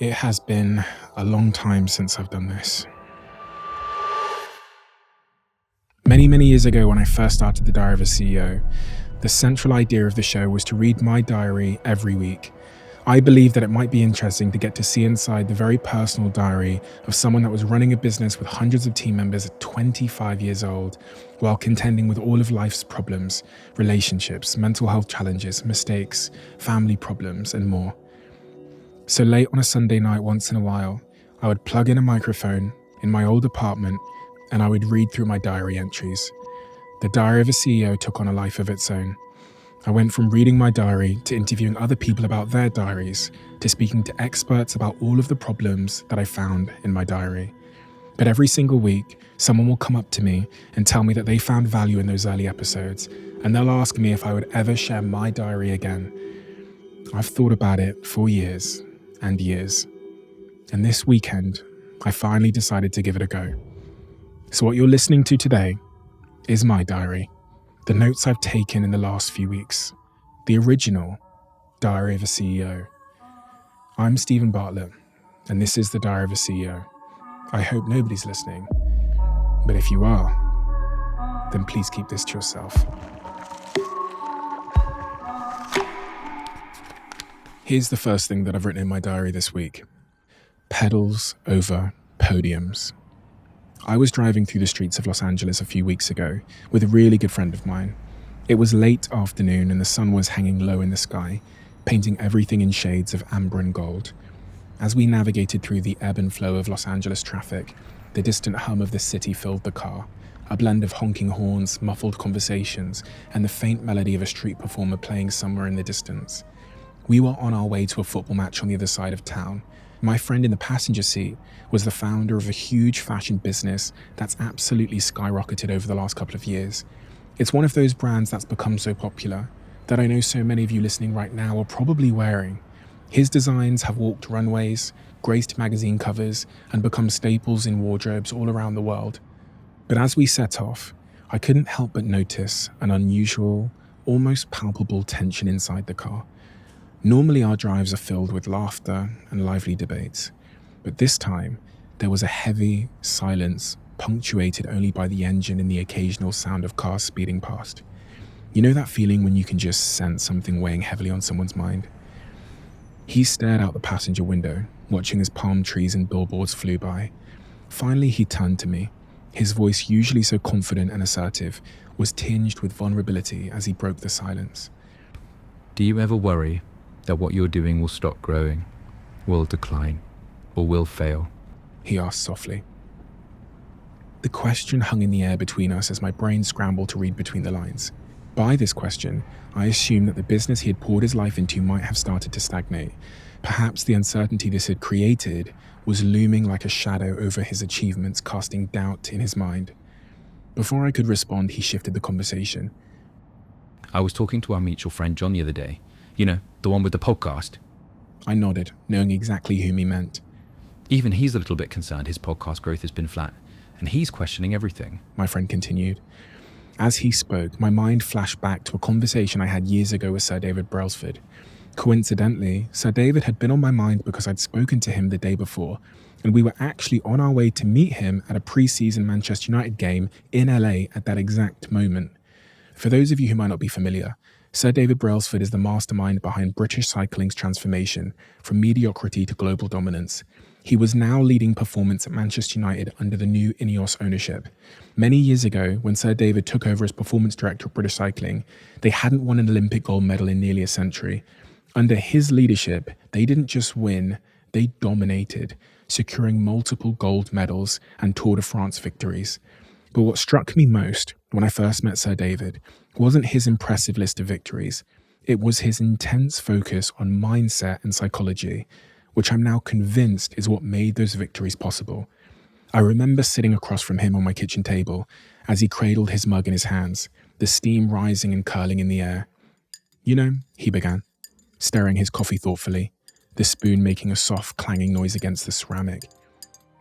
It has been a long time since I've done this. Many years ago, when I first started the Diary of a CEO, the central idea of the show was to read my diary every week. I believed that it might be interesting to get to see inside the very personal diary of someone that was running a business with hundreds of team members at 25 years old, while contending with all of life's problems, relationships, mental health challenges, mistakes, family problems, and more. So late on a Sunday night once in a while, I would plug in a microphone in my old apartment and I would read through my diary entries. The Diary of a CEO took on a life of its own. I went from reading my diary to interviewing other people about their diaries, to speaking to experts about all of the problems that I found in my diary. But every single week, someone will come up to me and tell me that they found value in those early episodes, and they'll ask me if I would ever share my diary again. I've thought about it for years and years, and this weekend, I finally decided to give it a go. So what you're listening to today is my diary, the notes I've taken in the last few weeks, the original Diary of a CEO. I'm Stephen Bartlett, and this is the Diary of a CEO. I hope nobody's listening, but if you are, then please keep this to yourself. Here's the first thing that I've written in my diary this week. Pedals over podiums. I was driving through the streets of Los Angeles a few weeks ago with a really good friend of mine. It was late afternoon and the sun was hanging low in the sky, painting everything in shades of amber and gold. As we navigated through the ebb and flow of Los Angeles traffic, the distant hum of the city filled the car, a blend of honking horns, muffled conversations, and the faint melody of a street performer playing somewhere in the distance. We were on our way to a football match on the other side of town. My friend in the passenger seat was the founder of a huge fashion business that's absolutely skyrocketed over the last couple of years. It's one of those brands that's become so popular that I know so many of you listening right now are probably wearing. His designs have walked runways, graced magazine covers, and become staples in wardrobes all around the world. But as we set off, I couldn't help but notice an unusual, almost palpable tension inside the car. Normally our drives are filled with laughter and lively debates, but this time there was a heavy silence punctuated only by the engine and the occasional sound of cars speeding past. You know that feeling when you can just sense something weighing heavily on someone's mind? He stared out the passenger window, watching as palm trees and billboards flew by. Finally he turned to me. His voice, usually so confident and assertive, was tinged with vulnerability as he broke the silence. Do you ever worry that what you're doing will stop growing, will decline, or will fail? He asked softly. The question hung in the air between us as my brain scrambled to read between the lines. By this question, I assumed that the business he had poured his life into might have started to stagnate. Perhaps the uncertainty this had created was looming like a shadow over his achievements, casting doubt in his mind. Before I could respond, he shifted the conversation. I was talking to our mutual friend John the other day. You know, the one with the podcast. I nodded, knowing exactly whom he meant. Even he's a little bit concerned his podcast growth has been flat, and he's questioning everything. My friend continued. As he spoke, my mind flashed back to a conversation I had years ago with Sir David Brailsford. Coincidentally, Sir David had been on my mind because I'd spoken to him the day before, and we were actually on our way to meet him at a pre-season Manchester United game in LA at that exact moment. For those of you who might not be familiar, Sir David Brailsford is the mastermind behind British cycling's transformation from mediocrity to global dominance. He was now leading performance at Manchester United under the new Ineos ownership. Many years ago, when Sir David took over as performance director of British Cycling, they hadn't won an Olympic gold medal in nearly a century. Under his leadership, they didn't just win, they dominated, securing multiple gold medals and Tour de France victories. But what struck me most when I first met Sir David wasn't his impressive list of victories. It was his intense focus on mindset and psychology, which I'm now convinced is what made those victories possible. I remember sitting across from him on my kitchen table as he cradled his mug in his hands, the steam rising and curling in the air. You know, he began, stirring his coffee thoughtfully, the spoon making a soft clanging noise against the ceramic.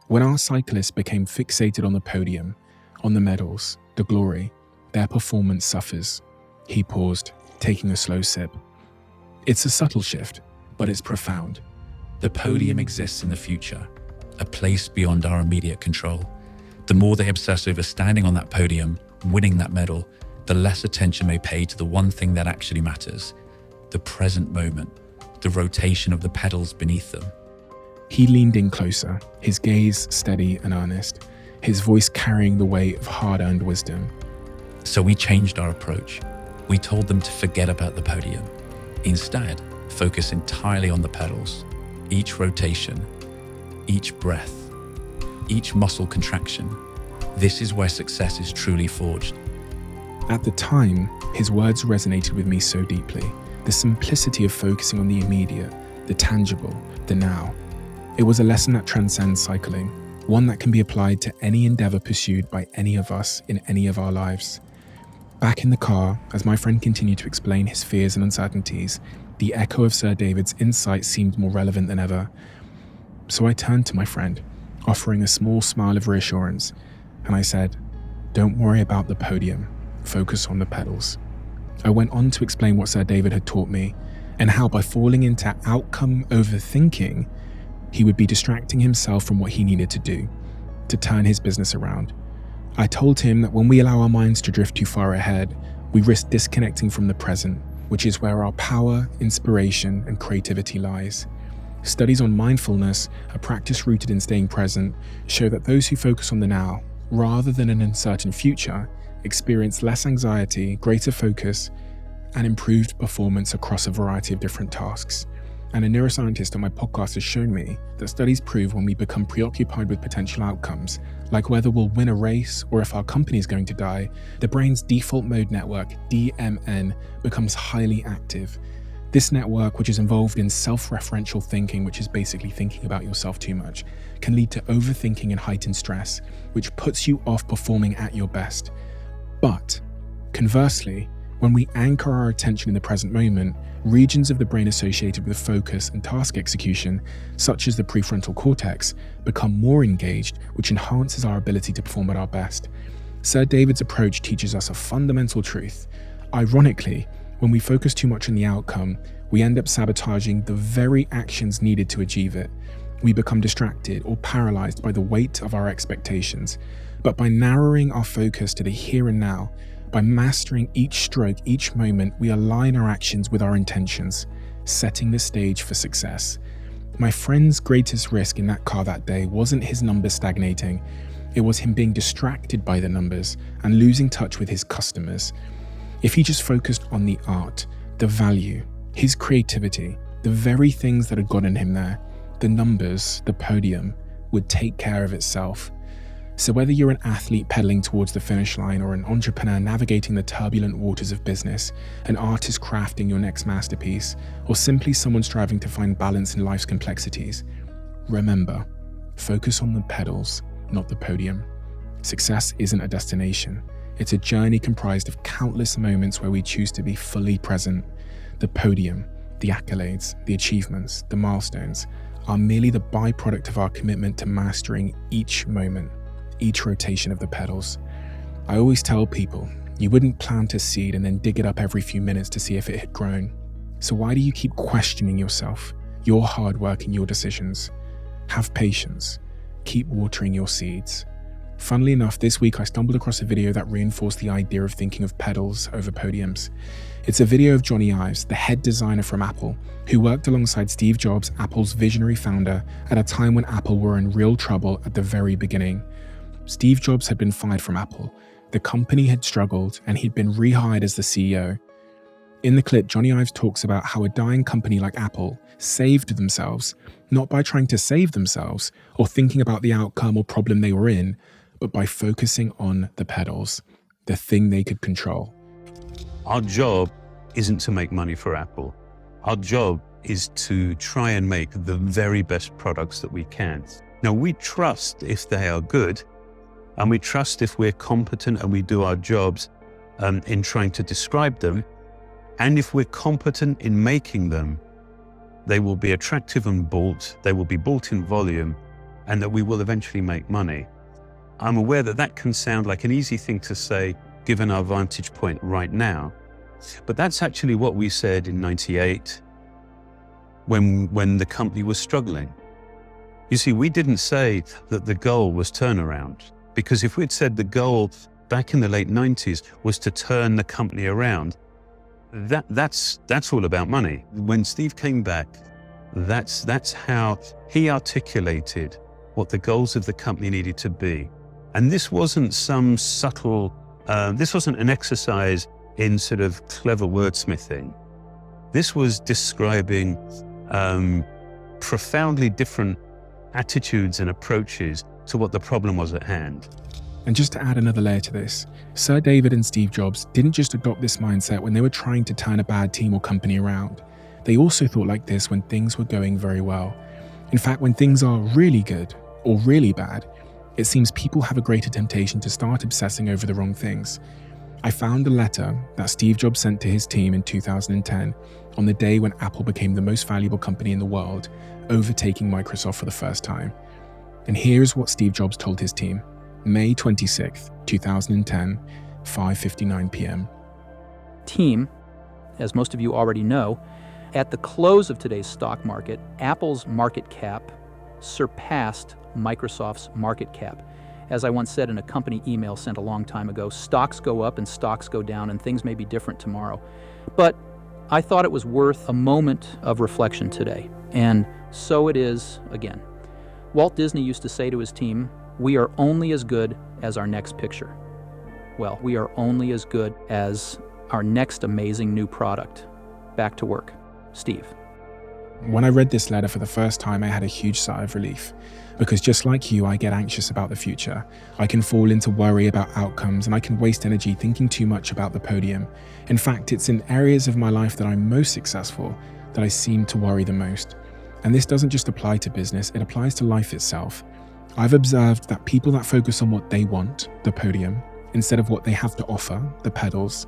When our cyclists became fixated on the podium, on the medals, the glory, their performance suffers. He paused, taking a slow sip. It's a subtle shift, but it's profound. The podium exists in the future, a place beyond our immediate control. The more they obsess over standing on that podium, winning that medal, the less attention they pay to the one thing that actually matters, the present moment, the rotation of the pedals beneath them. He leaned in closer, his gaze steady and earnest, his voice carrying the weight of hard-earned wisdom. So we changed our approach. We told them to forget about the podium. Instead, focus entirely on the pedals. Each rotation, each breath, each muscle contraction. This is where success is truly forged. At the time, his words resonated with me so deeply. The simplicity of focusing on the immediate, the tangible, the now. It was a lesson that transcends cycling, one that can be applied to any endeavor pursued by any of us in any of our lives. Back in the car, as my friend continued to explain his fears and uncertainties, the echo of Sir David's insight seemed more relevant than ever. So I turned to my friend, offering a small smile of reassurance, and I said, "Don't worry about the podium, focus on the pedals." I went on to explain what Sir David had taught me, and how by falling into outcome overthinking, he would be distracting himself from what he needed to do, to turn his business around. I told him that when we allow our minds to drift too far ahead, we risk disconnecting from the present, which is where our power, inspiration, and creativity lies. Studies on mindfulness, a practice rooted in staying present, show that those who focus on the now, rather than an uncertain future, experience less anxiety, greater focus, and improved performance across a variety of different tasks. And a neuroscientist on my podcast has shown me that studies prove when we become preoccupied with potential outcomes, like whether we'll win a race or if our company is going to die, the brain's default mode network, DMN, becomes highly active. This network, which is involved in self-referential thinking, which is basically thinking about yourself too much, can lead to overthinking and heightened stress, which puts you off performing at your best. But conversely, when we anchor our attention in the present moment, regions of the brain associated with focus and task execution, such as the prefrontal cortex, become more engaged, which enhances our ability to perform at our best. Sir David's approach teaches us a fundamental truth. Ironically, when we focus too much on the outcome, we end up sabotaging the very actions needed to achieve it. We become distracted or paralyzed by the weight of our expectations. But by narrowing our focus to the here and now, by mastering each stroke, each moment, we align our actions with our intentions, setting the stage for success. My friend's greatest risk in that car that day wasn't his numbers stagnating. It was him being distracted by the numbers and losing touch with his customers. If he just focused on the art, the value, his creativity, the very things that had gotten him there, the numbers, the podium, would take care of itself. So whether you're an athlete pedaling towards the finish line or an entrepreneur navigating the turbulent waters of business, an artist crafting your next masterpiece, or simply someone striving to find balance in life's complexities, remember, focus on the pedals, not the podium. Success isn't a destination. It's a journey comprised of countless moments where we choose to be fully present. The podium, the accolades, the achievements, the milestones are merely the byproduct of our commitment to mastering each moment, each rotation of the pedals. I always tell people, you wouldn't plant a seed and then dig it up every few minutes to see if it had grown. So why do you keep questioning yourself, your hard work and your decisions? Have patience. Keep watering your seeds. Funnily enough, this week I stumbled across a video that reinforced the idea of thinking of pedals over podiums. It's a video of Johnny Ives, the head designer from Apple, who worked alongside Steve Jobs, Apple's visionary founder, at a time when Apple were in real trouble at the very beginning. Steve Jobs had been fired from Apple. The company had struggled, and he'd been rehired as the CEO. In the clip, Johnny Ives talks about how a dying company like Apple saved themselves, not by trying to save themselves or thinking about the outcome or problem they were in, but by focusing on the pedals, the thing they could control. Our job isn't to make money for Apple. Our job is to try and make the very best products that we can. Now, we trust if they are good, and we trust if we're competent and we do our jobs in trying to describe them. And if we're competent in making them, they will be attractive and bought, they will be bought in volume, and that we will eventually make money. I'm aware that that can sound like an easy thing to say, given our vantage point right now. But that's actually what we said in '98, when the company was struggling. You see, we didn't say that the goal was turnaround, because if we'd said the goal back in the late 90s was to turn the company around, that's all about money. When Steve came back, that's how he articulated what the goals of the company needed to be. And this wasn't some subtle, this wasn't an exercise in sort of clever wordsmithing. This was describing profoundly different attitudes and approaches to what the problem was at hand. And just to add another layer to this, Sir David and Steve Jobs didn't just adopt this mindset when they were trying to turn a bad team or company around. They also thought like this when things were going very well. In fact, when things are really good or really bad, it seems people have a greater temptation to start obsessing over the wrong things. I found a letter that Steve Jobs sent to his team in 2010 on the day when Apple became the most valuable company in the world, overtaking Microsoft for the first time. And here's what Steve Jobs told his team. May 26th, 2010, 5:59 p.m. Team, as most of you already know, at the close of today's stock market, Apple's market cap surpassed Microsoft's market cap. As I once said in a company email sent a long time ago, stocks go up and stocks go down, and things may be different tomorrow. But I thought it was worth a moment of reflection today, and so it is again. Walt Disney used to say to his team, "We are only as good as our next picture." Well, we are only as good as our next amazing new product. Back to work. Steve. When I read this letter for the first time, I had a huge sigh of relief, because just like you, I get anxious about the future. I can fall into worry about outcomes, and I can waste energy thinking too much about the podium. In fact, it's in areas of my life that I'm most successful that I seem to worry the most. And this doesn't just apply to business, it applies to life itself. I've observed that people that focus on what they want, the podium, instead of what they have to offer, the pedals,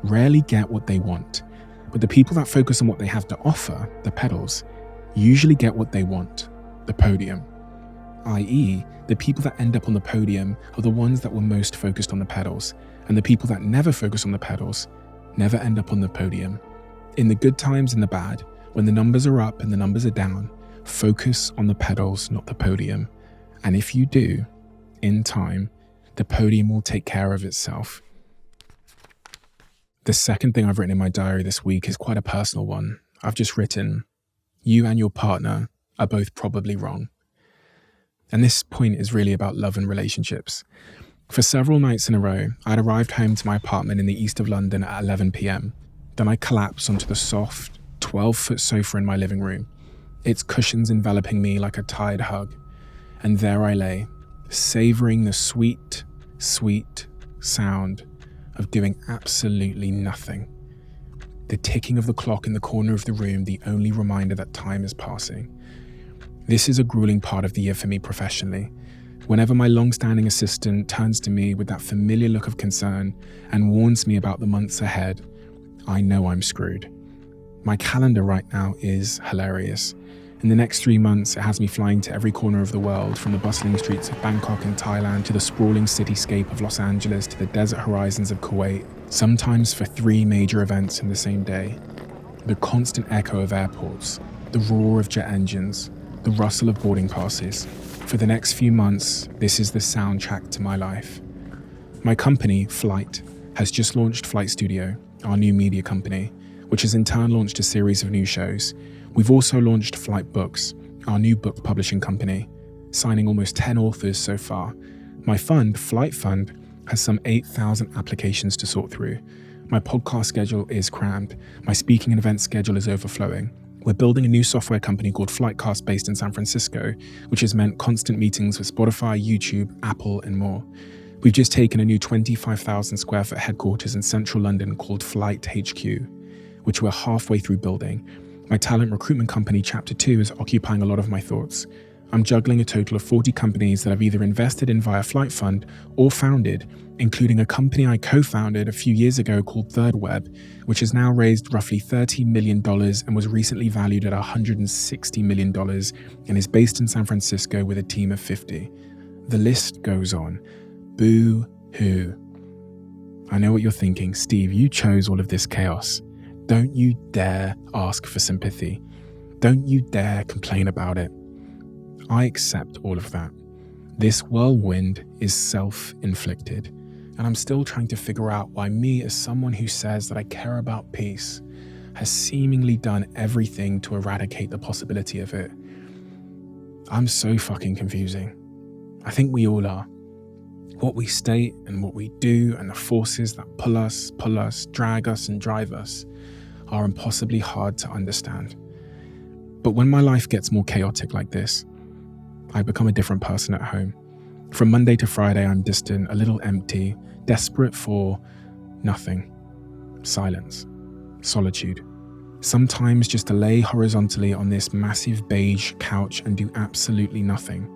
rarely get what they want. But the people that focus on what they have to offer, the pedals, usually get what they want, the podium. I.e., the people that end up on the podium are the ones that were most focused on the pedals, and the people that never focus on the pedals never end up on the podium. In the good times and the bad, when the numbers are up and the numbers are down, focus on the pedals, not the podium. And if you do, in time, the podium will take care of itself. The second thing I've written in my diary this week is quite a personal one. I've just written, you and your partner are both probably wrong. And this point is really about love and relationships. For several nights in a row, I'd arrived home to my apartment in the east of London at 11 p.m. Then I collapsed onto the soft, 12-foot sofa in my living room, its cushions enveloping me like a tired hug. And there I lay, savoring the sweet, sweet sound of doing absolutely nothing. The ticking of the clock in the corner of the room, the only reminder that time is passing. This is a grueling part of the year for me professionally. Whenever my long-standing assistant turns to me with that familiar look of concern and warns me about the months ahead, I know I'm screwed. My calendar right now is hilarious. In the next 3 months, it has me flying to every corner of the world, from the bustling streets of Bangkok and Thailand to the sprawling cityscape of Los Angeles to the desert horizons of Kuwait, sometimes for 3 major events in the same day. The constant echo of airports, the roar of jet engines, the rustle of boarding passes. For the next few months, this is the soundtrack to my life. My company, Flight, has just launched Flight Studio, our new media company, which has in turn launched a series of new shows. We've also launched Flight Books, our new book publishing company, signing almost 10 authors so far. My fund, Flight Fund, has some 8,000 applications to sort through. My podcast schedule is crammed. My speaking and event schedule is overflowing. We're building a new software company called Flightcast based in San Francisco, which has meant constant meetings with Spotify, YouTube, Apple, and more. We've just taken a new 25,000 square foot headquarters in central London called Flight HQ, which we're halfway through building. My talent recruitment company, Chapter 2, is occupying a lot of my thoughts. I'm juggling a total of 40 companies that I've either invested in via Flight Fund or founded, including a company I co-founded a few years ago called Third Web, which has now raised roughly $30 million and was recently valued at $160 million and is based in San Francisco with a team of 50. The list goes on. Boo-hoo. I know what you're thinking. Steve, you chose all of this chaos. Don't you dare ask for sympathy. Don't you dare complain about it. I accept all of that. This whirlwind is self-inflicted, and I'm still trying to figure out why me, as someone who says that I care about peace, has seemingly done everything to eradicate the possibility of it. I'm so fucking confusing. I think we all are. What we state and what we do and the forces that pull us, drag us and drive us are impossibly hard to understand. But when my life gets more chaotic like this, I become a different person at home. From Monday to Friday, I'm distant, a little empty, desperate for nothing. Silence. Solitude. Sometimes just to lay horizontally on this massive beige couch and do absolutely nothing.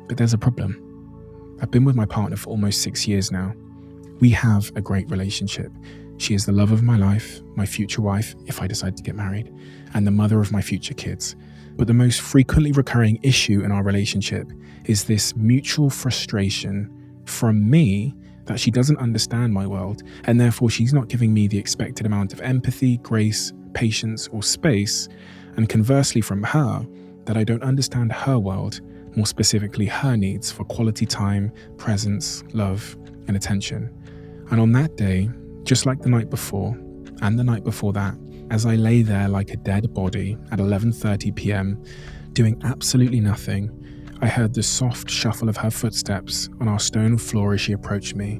But there's a problem. I've been with my partner for almost 6 years now. We have a great relationship. She is the love of my life, my future wife, if I decide to get married, and the mother of my future kids. But the most frequently recurring issue in our relationship is this mutual frustration from me that she doesn't understand my world, and therefore she's not giving me the expected amount of empathy, grace, patience, or space, and conversely from her, that I don't understand her world, more specifically her needs for quality time, presence, love, and attention. And on that day, just like the night before, and the night before that, as I lay there like a dead body at 11:30 p.m, doing absolutely nothing, I heard the soft shuffle of her footsteps on our stone floor as she approached me.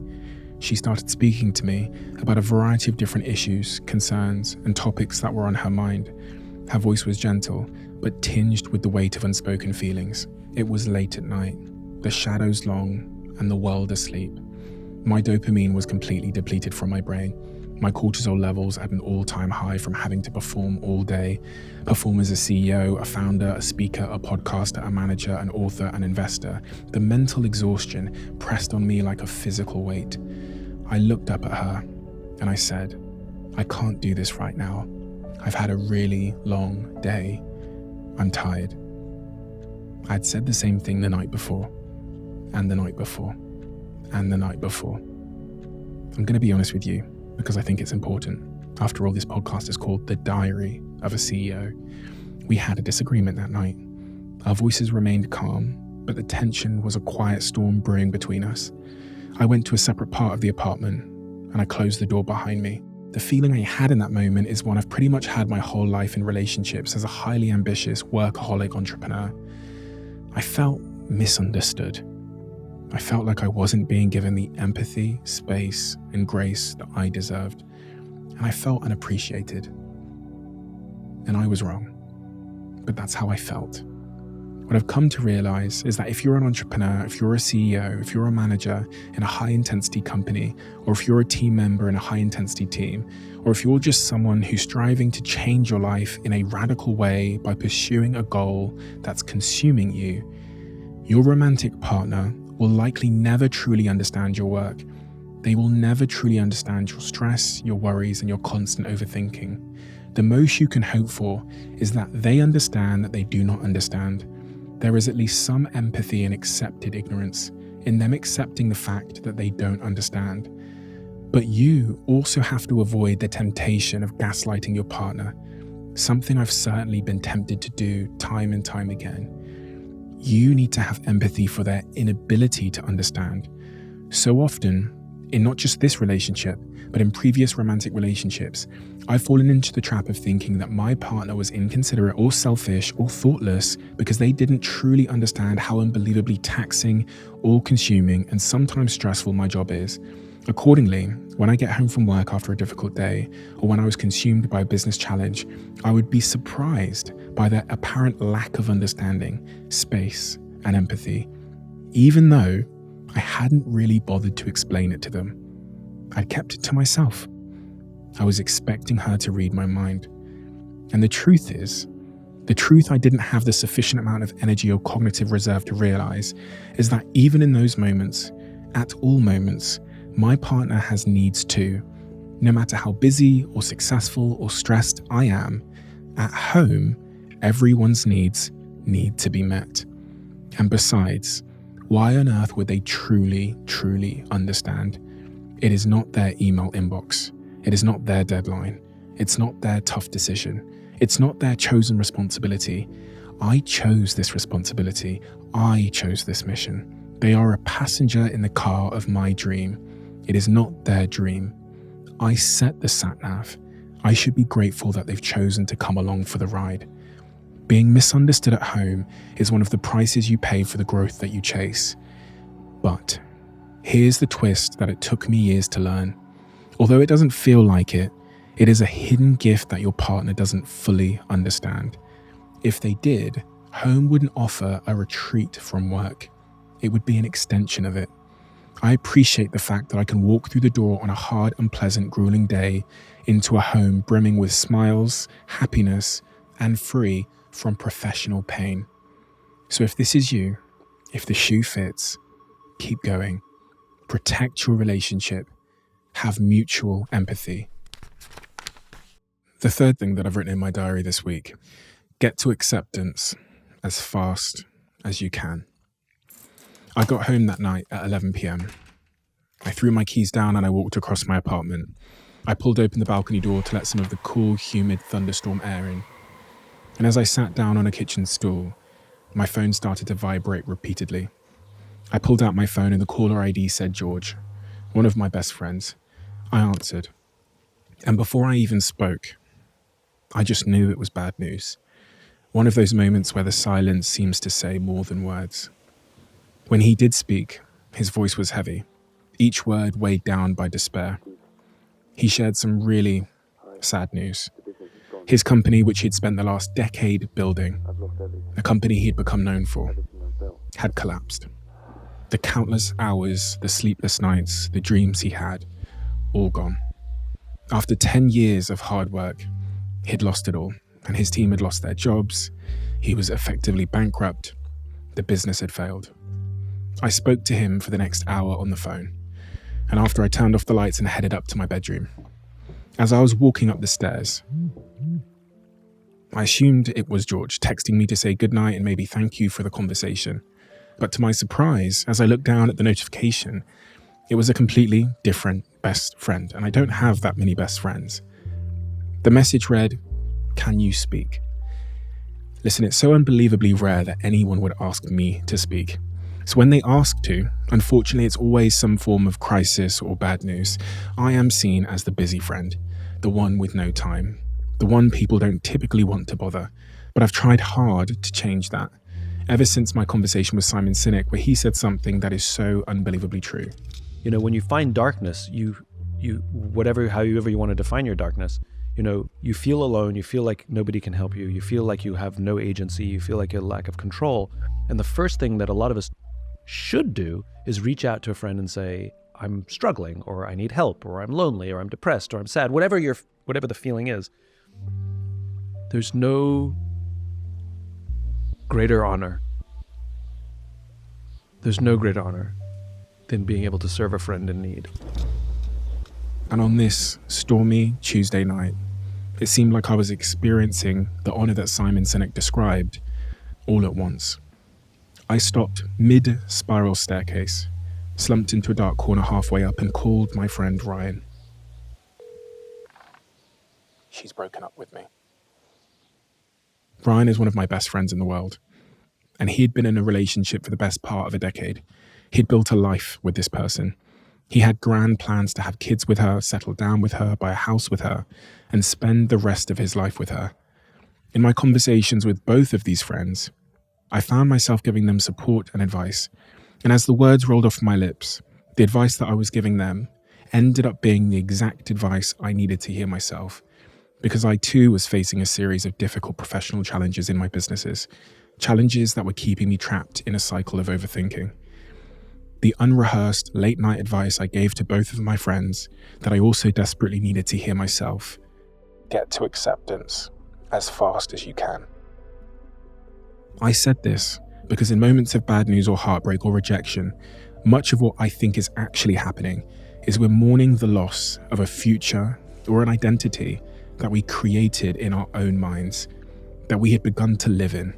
She started speaking to me about a variety of different issues, concerns, and topics that were on her mind. Her voice was gentle, but tinged with the weight of unspoken feelings. It was late at night, the shadows long, and the world asleep. My dopamine was completely depleted from my brain. My cortisol levels at an all-time high from having to perform all day. Perform as a CEO, a founder, a speaker, a podcaster, a manager, an author, an investor. The mental exhaustion pressed on me like a physical weight. I looked up at her and I said, I can't do this right now. I've had a really long day. I'm tired. I'd said the same thing the night before, and the night before, and the night before. I'm going to be honest with you, because I think it's important. After all, this podcast is called The Diary of a CEO. We had a disagreement that night. Our voices remained calm, but the tension was a quiet storm brewing between us. I went to a separate part of the apartment, and I closed the door behind me. The feeling I had in that moment is one I've pretty much had my whole life in relationships as a highly ambitious, workaholic entrepreneur. I felt misunderstood. I felt like I wasn't being given the empathy, space, and grace that I deserved, and I felt unappreciated. And I was wrong, but that's how I felt. What I've come to realize is that if you're an entrepreneur, if you're a CEO, if you're a manager in a high-intensity company, or if you're a team member in a high-intensity team, or if you're just someone who's striving to change your life in a radical way by pursuing a goal that's consuming you, your romantic partner will likely never truly understand your work. They will never truly understand your stress, your worries, and your constant overthinking. The most you can hope for is that they understand that they do not understand. There is at least some empathy in accepted ignorance, in them accepting the fact that they don't understand. But you also have to avoid the temptation of gaslighting your partner, something I've certainly been tempted to do time and time again. You need to have empathy for their inability to understand. So often, in not just this relationship, but in previous romantic relationships, I've fallen into the trap of thinking that my partner was inconsiderate or selfish or thoughtless because they didn't truly understand how unbelievably taxing, all-consuming, and sometimes stressful my job is. Accordingly, when I get home from work after a difficult day, or when I was consumed by a business challenge, I would be surprised by their apparent lack of understanding, space, and empathy, even though I hadn't really bothered to explain it to them. I'd kept it to myself. I was expecting her to read my mind. And the truth I didn't have the sufficient amount of energy or cognitive reserve to realize, is that even in those moments, at all moments, my partner has needs too. No matter how busy or successful or stressed I am, at home, everyone's needs need to be met. And besides, why on earth would they truly understand? It is not their email inbox. It is not their deadline. It's not their tough decision. It's not their chosen responsibility. I chose this responsibility. I chose this mission. They are a passenger in the car of my dream. It is not their dream. I set the sat-nav. I should be grateful that they've chosen to come along for the ride. Being misunderstood at home is one of the prices you pay for the growth that you chase. But here's the twist that it took me years to learn. Although it doesn't feel like it, it is a hidden gift that your partner doesn't fully understand. If they did, home wouldn't offer a retreat from work. It would be an extension of it. I appreciate the fact that I can walk through the door on a hard, unpleasant, grueling day into a home brimming with smiles, happiness, and free from professional pain. So if this is you, if the shoe fits, keep going. Protect your relationship. Have mutual empathy. The third thing that I've written in my diary this week: get to acceptance as fast as you can. I got home that night at 11 p.m. I threw my keys down and I walked across my apartment. I pulled open the balcony door to let some of the cool, humid thunderstorm air in. And as I sat down on a kitchen stool, my phone started to vibrate repeatedly. I pulled out my phone and the caller ID said George, one of my best friends. I answered. And before I even spoke, I just knew it was bad news. One of those moments where the silence seems to say more than words. When he did speak, his voice was heavy, each word weighed down by despair. He shared some really sad news. His company, which he'd spent the last decade building, a company he'd become known for, had collapsed. The countless hours, the sleepless nights, the dreams he had, all gone. After 10 years of hard work, he'd lost it all, and his team had lost their jobs. He was effectively bankrupt. The business had failed. I spoke to him for the next hour on the phone, and after I turned off the lights and headed up to my bedroom. As I was walking up the stairs, I assumed it was George texting me to say goodnight and maybe thank you for the conversation. But to my surprise, as I looked down at the notification, it was a completely different best friend, and I don't have that many best friends. The message read, "Can you speak?" Listen, it's so unbelievably rare that anyone would ask me to speak. So when they ask to, unfortunately it's always some form of crisis or bad news. I am seen as the busy friend, the one with no time, the one people don't typically want to bother. But I've tried hard to change that, ever since my conversation with Simon Sinek, where he said something that is so unbelievably true. You know, when you find darkness, you however you want to define your darkness, you know, you feel alone, you feel like nobody can help you, you feel like you have no agency, you feel like a lack of control. And the first thing that a lot of us should do is reach out to a friend and say, I'm struggling, or I need help, or I'm lonely, or I'm depressed, or I'm sad, whatever the feeling is. There's no greater honor. There's no greater honor than being able to serve a friend in need. And on this stormy Tuesday night, it seemed like I was experiencing the honor that Simon Sinek described all at once. I stopped mid-spiral staircase, slumped into a dark corner halfway up, and called my friend Ryan. She's broken up with me. Ryan is one of my best friends in the world, and he'd been in a relationship for the best part of a decade. He'd built a life with this person. He had grand plans to have kids with her, settle down with her, buy a house with her, and spend the rest of his life with her. In my conversations with both of these friends, I found myself giving them support and advice. And as the words rolled off my lips, the advice that I was giving them ended up being the exact advice I needed to hear myself, because I too was facing a series of difficult professional challenges in my businesses, challenges that were keeping me trapped in a cycle of overthinking. The unrehearsed late night advice I gave to both of my friends that I also desperately needed to hear myself: get to acceptance as fast as you can. I said this because in moments of bad news or heartbreak or rejection, much of what I think is actually happening is we're mourning the loss of a future or an identity that we created in our own minds, that we had begun to live in,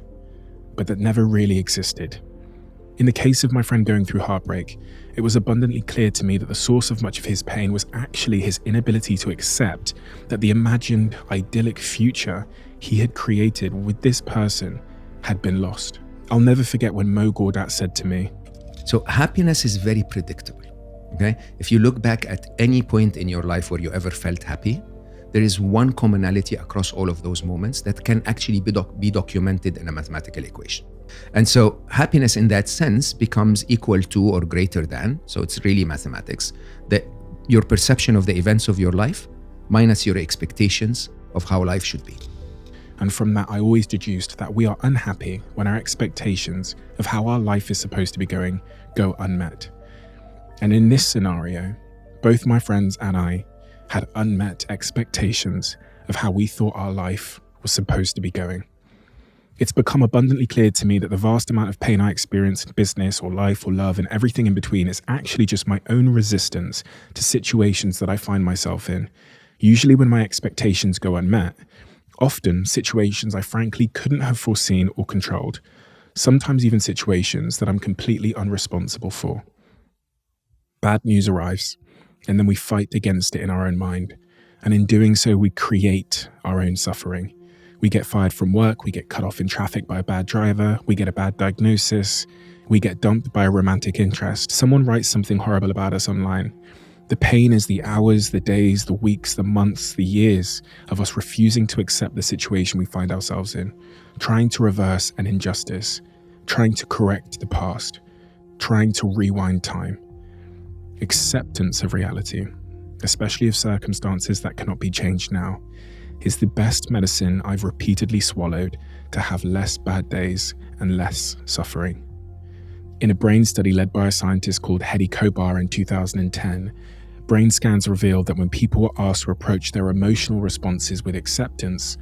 but that never really existed. In the case of my friend going through heartbreak, it was abundantly clear to me that the source of much of his pain was actually his inability to accept that the imagined idyllic future he had created with this person had been lost. I'll never forget when doac said to me, So happiness is very predictable, okay? If you look back at any point in your life where you ever felt happy, there is one commonality across all of those moments that can actually be documented in a mathematical equation. And so happiness in that sense becomes equal to or greater than, so it's really mathematics, that your perception of the events of your life minus your expectations of how life should be. And from that, I always deduced that we are unhappy when our expectations of how our life is supposed to be going go unmet. And in this scenario, both my friends and I had unmet expectations of how we thought our life was supposed to be going. It's become abundantly clear to me that the vast amount of pain I experience in business or life or love and everything in between is actually just my own resistance to situations that I find myself in, usually when my expectations go unmet. Often situations I frankly couldn't have foreseen or controlled, sometimes even situations that I'm completely unresponsible for. Bad news arrives, and then we fight against it in our own mind, and in doing so we create our own suffering. We get fired from work, we get cut off in traffic by a bad driver, we get a bad diagnosis, we get dumped by a romantic interest, someone writes something horrible about us online. The pain is the hours, the days, the weeks, the months, the years of us refusing to accept the situation we find ourselves in, trying to reverse an injustice, trying to correct the past, trying to rewind time. Acceptance of reality, especially of circumstances that cannot be changed now, is the best medicine I've repeatedly swallowed to have less bad days and less suffering. In a brain study led by a scientist called Hedy Kobar in 2010, brain scans revealed that when people were asked to approach their emotional responses with acceptance,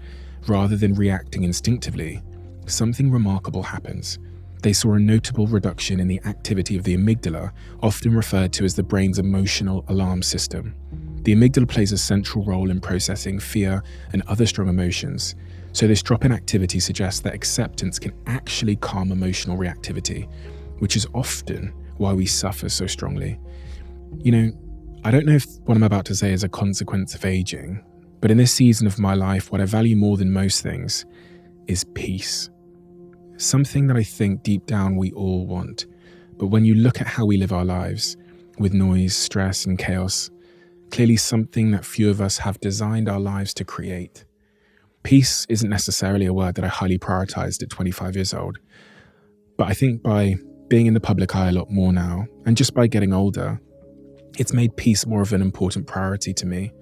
rather than reacting instinctively, something remarkable happens. They saw a notable reduction in the activity of the amygdala, often referred to as the brain's emotional alarm system. The amygdala plays a central role in processing fear and other strong emotions, so this drop in activity suggests that acceptance can actually calm emotional reactivity, which is often why we suffer so strongly. You know, I don't know if what I'm about to say is a consequence of aging, but in this season of my life, what I value more than most things is peace. Something that I think deep down we all want, but when you look at how we live our lives, with noise, stress, and chaos, clearly something that few of us have designed our lives to create. Peace isn't necessarily a word that I highly prioritized at 25 years old, but I think by being in the public eye a lot more now, and just by getting older, it's made peace more of an important priority to me.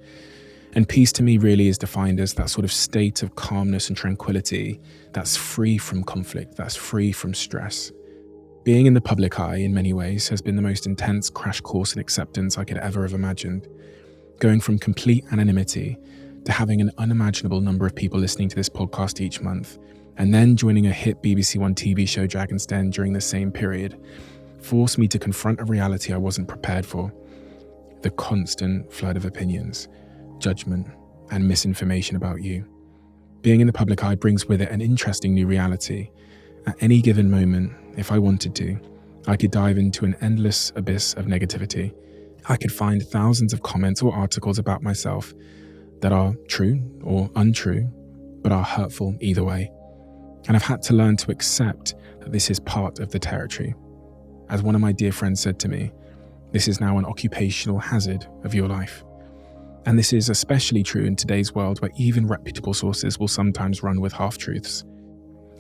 And peace to me really is defined as that sort of state of calmness and tranquility that's free from conflict, that's free from stress. Being in the public eye in many ways has been the most intense crash course in acceptance I could ever have imagined. Going from complete anonymity to having an unimaginable number of people listening to this podcast each month, and then joining a hit BBC One TV show Dragon's Den during the same period, forced me to confront a reality I wasn't prepared for. The constant flood of opinions, judgment, and misinformation about you. Being in the public eye brings with it an interesting new reality. At any given moment, if I wanted to, I could dive into an endless abyss of negativity. I could find thousands of comments or articles about myself that are true or untrue, but are hurtful either way. And I've had to learn to accept that this is part of the territory. As one of my dear friends said to me, this is now an occupational hazard of your life. And this is especially true in today's world where even reputable sources will sometimes run with half-truths.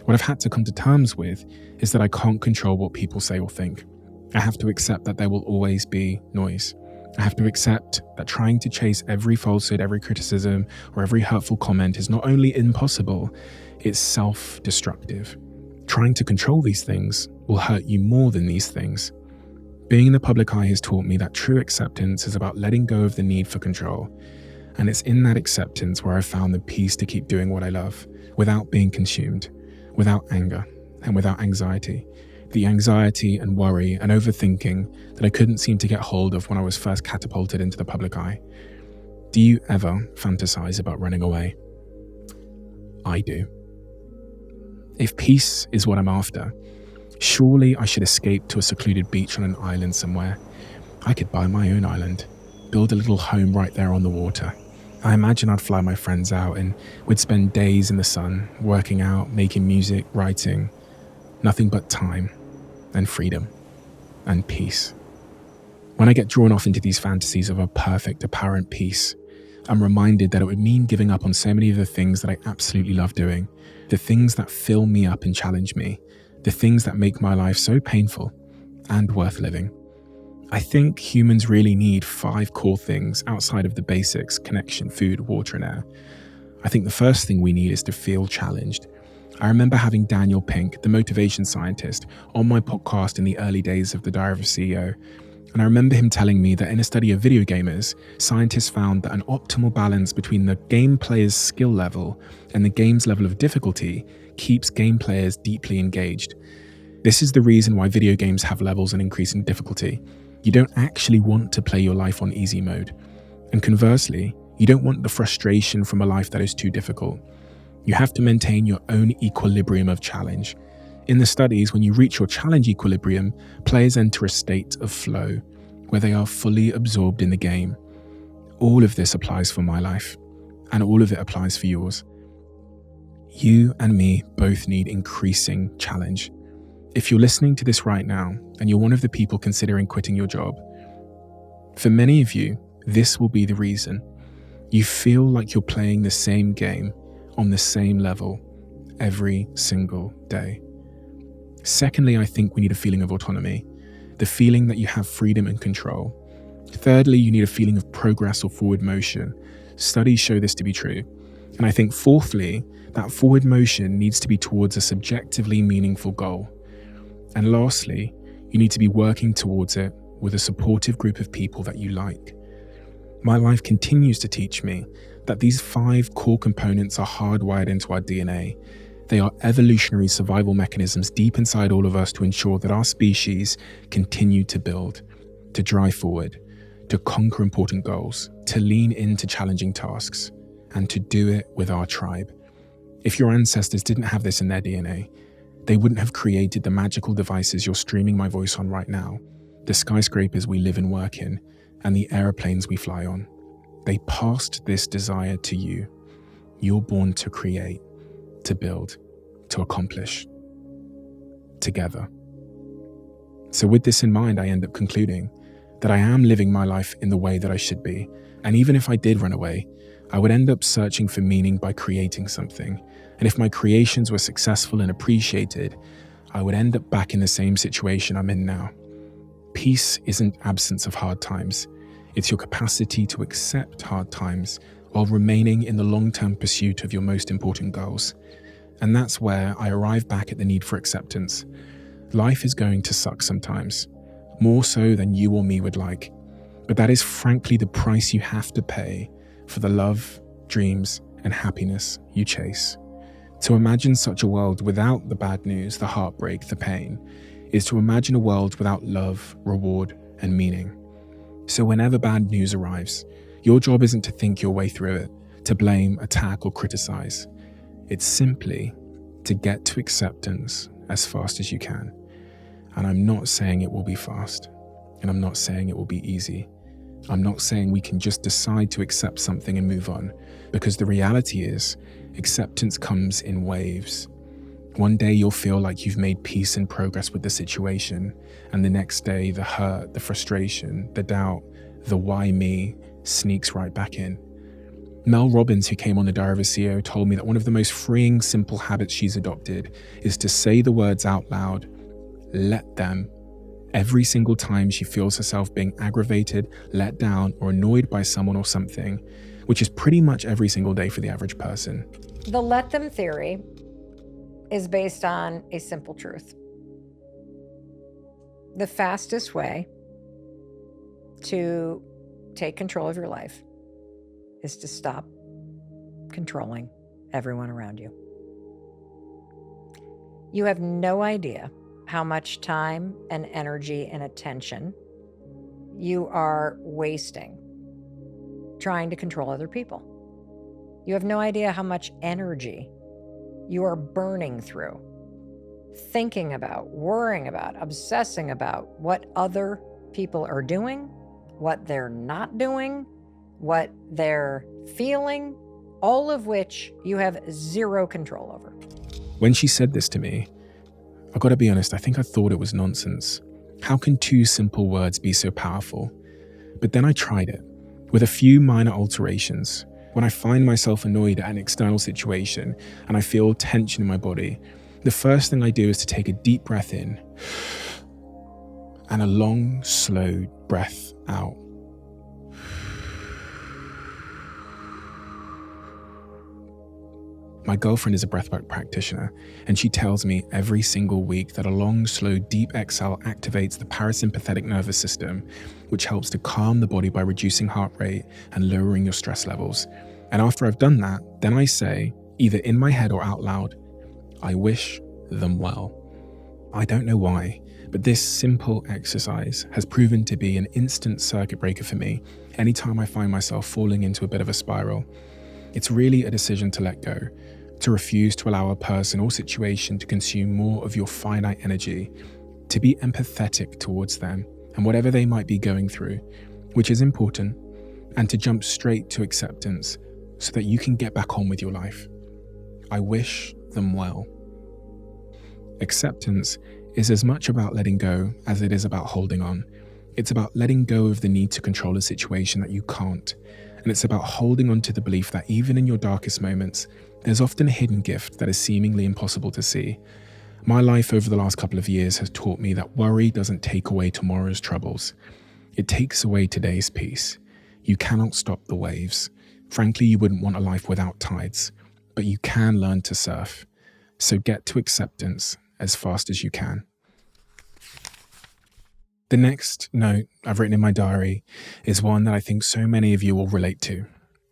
What I've had to come to terms with is that I can't control what people say or think. I have to accept that there will always be noise. I have to accept that trying to chase every falsehood, every criticism, or every hurtful comment is not only impossible, it's self-destructive. Trying to control these things will hurt you more than these things. Being in the public eye has taught me that true acceptance is about letting go of the need for control. And it's in that acceptance where I've found the peace to keep doing what I love, without being consumed, without anger, and without anxiety. The anxiety and worry and overthinking that I couldn't seem to get hold of when I was first catapulted into the public eye. Do you ever fantasize about running away? I do. If peace is what I'm after, Surely I should escape to a secluded beach on an island somewhere. I could buy my own island, build a little home right there on the water. I imagine I'd fly my friends out and we'd spend days in the sun, working out, making music, writing. Nothing but time and freedom and peace. When I get drawn off into these fantasies of a perfect, apparent peace, I'm reminded that it would mean giving up on so many of the things that I absolutely love doing, the things that fill me up and challenge me, the things that make my life so painful and worth living. I think humans really need 5 core things outside of the basics: connection, food, water, and air. I think the first thing we need is to feel challenged. I remember having Daniel Pink, the motivation scientist, on my podcast in the early days of the Diary of a CEO. And I remember him telling me that in a study of video gamers, scientists found that an optimal balance between the game player's skill level and the game's level of difficulty keeps game players deeply engaged. This is the reason why video games have levels and increasing difficulty. You don't actually want to play your life on easy mode. And conversely, you don't want the frustration from a life that is too difficult. You have to maintain your own equilibrium of challenge. In the studies, when you reach your challenge equilibrium, players enter a state of flow, where they are fully absorbed in the game. All of this applies for my life, and all of it applies for yours. You and me both need increasing challenge. If you're listening to this right now, and you're one of the people considering quitting your job, for many of you, this will be the reason. You feel like you're playing the same game on the same level every single day. Secondly, I think we need a feeling of autonomy, the feeling that you have freedom and control. Thirdly, you need a feeling of progress or forward motion. Studies show this to be true. And I think fourthly, that forward motion needs to be towards a subjectively meaningful goal. And lastly, you need to be working towards it with a supportive group of people that you like. My life continues to teach me that these 5 core components are hardwired into our DNA. They are evolutionary survival mechanisms deep inside all of us to ensure that our species continue to build, to drive forward, to conquer important goals, to lean into challenging tasks, and to do it with our tribe. If your ancestors didn't have this in their DNA, they wouldn't have created the magical devices you're streaming my voice on right now, the skyscrapers we live and work in, and the airplanes we fly on. They passed this desire to you. You're born to create, to build, to accomplish, together. So with this in mind, I end up concluding that I am living my life in the way that I should be. And even if I did run away, I would end up searching for meaning by creating something. And if my creations were successful and appreciated, I would end up back in the same situation I'm in now. Peace isn't absence of hard times. It's your capacity to accept hard times while remaining in the long-term pursuit of your most important goals. And that's where I arrive back at the need for acceptance. Life is going to suck sometimes, more so than you or me would like. But that is frankly the price you have to pay for the love, dreams, and happiness you chase. To imagine such a world without the bad news, the heartbreak, the pain, is to imagine a world without love, reward, and meaning. So whenever bad news arrives, your job isn't to think your way through it, to blame, attack, or criticize. It's simply to get to acceptance as fast as you can. And I'm not saying it will be fast, and I'm not saying it will be easy. I'm not saying we can just decide to accept something and move on, because the reality is, acceptance comes in waves. One day you'll feel like you've made peace and progress with the situation, and the next day the hurt, the frustration, the doubt, the why me sneaks right back in. Mel Robbins, who came on the Diary of a CEO, told me that one of the most freeing, simple habits she's adopted is to say the words out loud, "let them," every single time she feels herself being aggravated, let down, or annoyed by someone or something, which is pretty much every single day for the average person. The let them theory is based on a simple truth. The fastest way to take control of your life is to stop controlling everyone around you. You have no idea how much time and energy and attention you are wasting trying to control other people. You have no idea how much energy you are burning through thinking about, worrying about, obsessing about what other people are doing, what they're not doing, what they're feeling, all of which you have zero control over. When she said this to me, I've got to be honest, I think I thought it was nonsense. How can two simple words be so powerful? But then I tried it, with a few minor alterations. When I find myself annoyed at an external situation and I feel tension in my body, the first thing I do is to take a deep breath in and a long, slow breath out. My girlfriend is a breathwork practitioner, and she tells me every single week that a long, slow, deep exhale activates the parasympathetic nervous system, which helps to calm the body by reducing heart rate and lowering your stress levels. And after I've done that, then I say, either in my head or out loud, I wish them well. I don't know why, but this simple exercise has proven to be an instant circuit breaker for me anytime I find myself falling into a bit of a spiral. It's really a decision to let go, to refuse to allow a person or situation to consume more of your finite energy, to be empathetic towards them and whatever they might be going through, which is important, and to jump straight to acceptance so that you can get back on with your life. I wish them well. Acceptance is as much about letting go as it is about holding on. It's about letting go of the need to control a situation that you can't. And it's about holding on to the belief that even in your darkest moments, there's often a hidden gift that is seemingly impossible to see. My life over the last couple of years has taught me that worry doesn't take away tomorrow's troubles. It takes away today's peace. You cannot stop the waves. Frankly, you wouldn't want a life without tides, but you can learn to surf. So get to acceptance as fast as you can. The next note I've written in my diary is one that I think so many of you will relate to.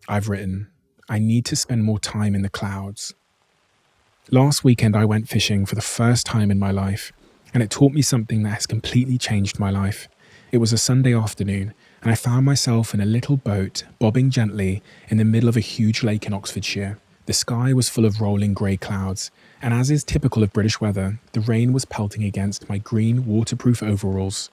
I've written, I need to spend more time in the clouds. Last weekend I went fishing for the first time in my life, and it taught me something that has completely changed my life. It was a Sunday afternoon, and I found myself in a little boat bobbing gently in the middle of a huge lake in Oxfordshire. The sky was full of rolling grey clouds, and as is typical of British weather, the rain was pelting against my green waterproof overalls.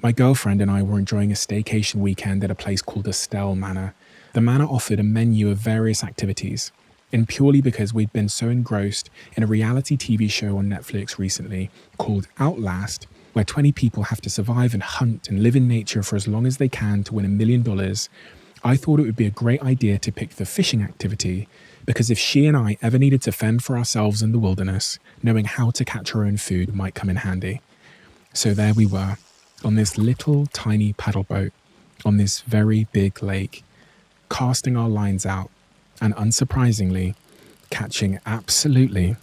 My girlfriend and I were enjoying a staycation weekend at a place called Estelle Manor. The manor offered a menu of various activities, and purely because we'd been so engrossed in a reality TV show on Netflix recently called Outlast, where 20 people have to survive and hunt and live in nature for as long as they can to win $1 million, I thought it would be a great idea to pick the fishing activity, because if she and I ever needed to fend for ourselves in the wilderness, knowing how to catch our own food might come in handy. So there we were, on this little tiny paddle boat, on this very big lake, casting our lines out, and unsurprisingly, catching absolutely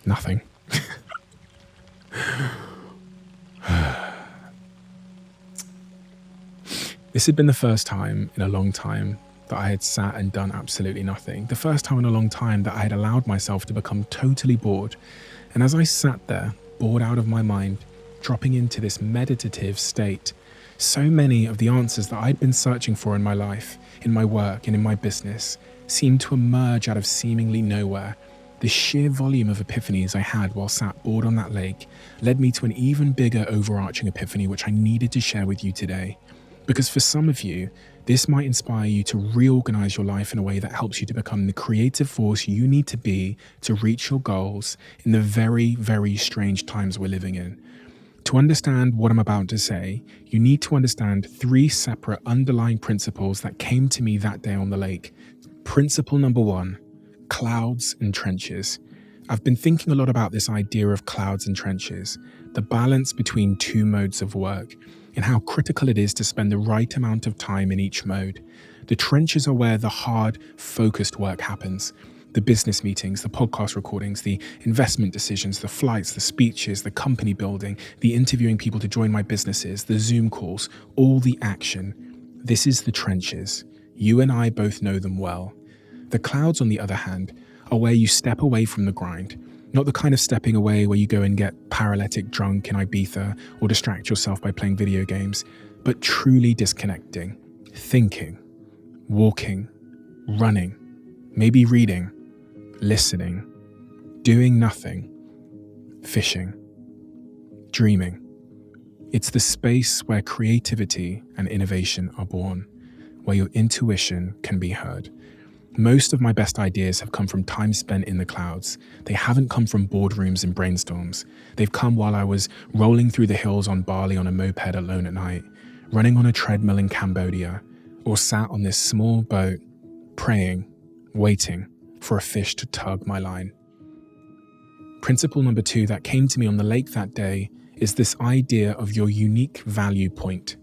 nothing. This had been the first time in a long time that I had sat and done absolutely nothing. The first time in a long time that I had allowed myself to become totally bored. And as I sat there, bored out of my mind, dropping into this meditative state, so many of the answers that I'd been searching for in my life, in my work and in my business, seemed to emerge out of seemingly nowhere. The sheer volume of epiphanies I had while sat bored on that lake led me to an even bigger overarching epiphany which I needed to share with you today. Because for some of you, this might inspire you to reorganize your life in a way that helps you to become the creative force you need to be to reach your goals in the very, very strange times we're living in. To understand what I'm about to say, you need to understand 3 separate underlying principles that came to me that day on the lake. Principle number 1, clouds and trenches. I've been thinking a lot about this idea of clouds and trenches, the balance between 2 modes of work, and how critical it is to spend the right amount of time in each mode. The trenches are where the hard, focused work happens. The business meetings, the podcast recordings, the investment decisions, the flights, the speeches, the company building, the interviewing people to join my businesses, the Zoom calls, all the action. This is the trenches. You and I both know them well. The clouds, on the other hand, are where you step away from the grind. Not the kind of stepping away where you go and get paralytic drunk in Ibiza or distract yourself by playing video games, but truly disconnecting, thinking, walking, running, maybe reading, listening, doing nothing, fishing, dreaming. It's the space where creativity and innovation are born, where your intuition can be heard. Most of my best ideas have come from time spent in the clouds. They haven't come from boardrooms and brainstorms. They've come while I was rolling through the hills on Bali on a moped alone at night, running on a treadmill in Cambodia, or sat on this small boat, praying, waiting for a fish to tug my line. Principle number 2 that came to me on the lake that day is this idea of your unique value point.